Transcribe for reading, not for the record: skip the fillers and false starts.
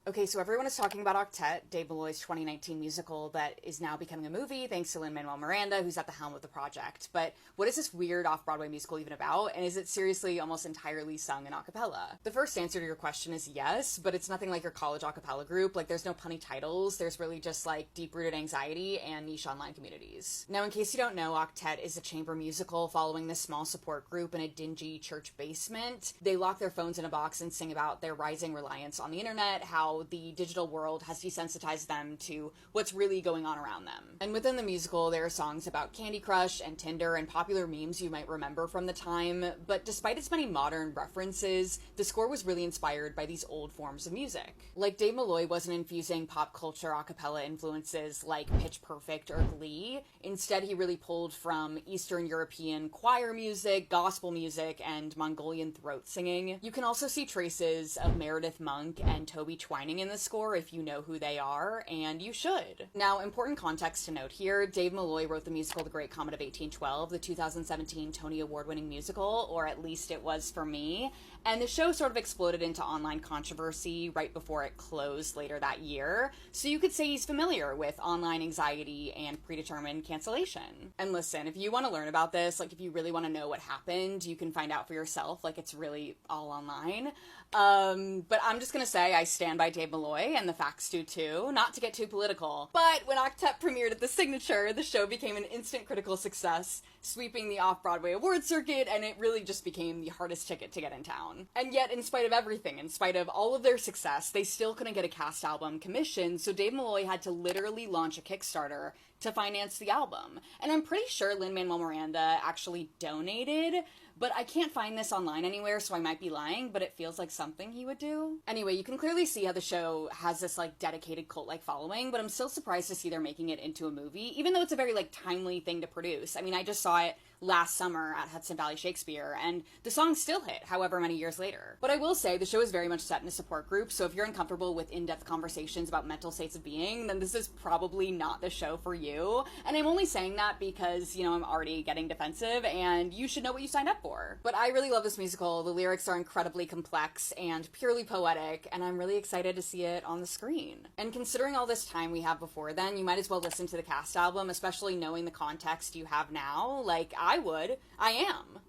Okay, so everyone is talking about Octet, Dave Malloy's 2019 musical that is now becoming a movie thanks to Lin-Manuel Miranda, who's at the helm of the project. But what is this weird off-Broadway musical even about, and is it seriously almost entirely sung in a cappella? The first answer to your question is yes, but it's nothing like your college a cappella group. Like, there's no punny titles, there's really just, like, deep-rooted anxiety and niche online communities. Now, in case you don't know, Octet is a chamber musical following this small support group in a dingy church basement. They lock their phones in a box and sing about their rising reliance on the internet, how the digital world has desensitized them to what's really going on around them. And within the musical, there are songs about Candy Crush and Tinder and popular memes you might remember from the time, but despite its many modern references, the score was really inspired by these old forms of music. Like, Dave Malloy wasn't infusing pop culture a cappella influences like Pitch Perfect or Glee. Instead, he really pulled from Eastern European choir music, gospel music, and Mongolian throat singing. You can also see traces of Meredith Monk and Toby Twining in the score if you know who they are, and you should. Now, important context to note here, Dave Malloy wrote the musical The Great Comet of 1812, the 2017 Tony Award-winning musical, or at least it was for me, and the show sort of exploded into online controversy right before it closed later that year, so you could say he's familiar with online anxiety and predetermined cancellation. And listen, if you want to learn about this, like if you really want to know what happened, you can find out for yourself, like it's really all online. But I'm just gonna say I stand by Dave Malloy, and the facts do too, not to get too political. But when Octet premiered at the Signature, the show became an instant critical success, sweeping the off-Broadway award circuit, and it really just became the hardest ticket to get in town. And yet, in spite of everything, in spite of all of their success, they still couldn't get a cast album commissioned, so Dave Malloy had to literally launch a Kickstarter to finance the album. And I'm pretty sure Lin-Manuel Miranda actually donated, but I can't find this online anywhere, so I might be lying, but it feels like something he would do. Anyway, you can clearly see how the show has this, like, dedicated cult-like following, but I'm still surprised to see they're making it into a movie, even though it's a very, like, timely thing to produce. I mean, I just saw it last summer at Hudson Valley Shakespeare, and the song still hit, however many years later. But I will say, the show is very much set in a support group, so if you're uncomfortable with in-depth conversations about mental states of being, then this is probably not the show for you. And I'm only saying that because, you know, I'm already getting defensive, and you should know what you signed up for. But I really love this musical. The lyrics are incredibly complex and purely poetic, and I'm really excited to see it on the screen. And considering all this time we have before then, you might as well listen to the cast album, especially knowing the context you have now. Like, I would. I am.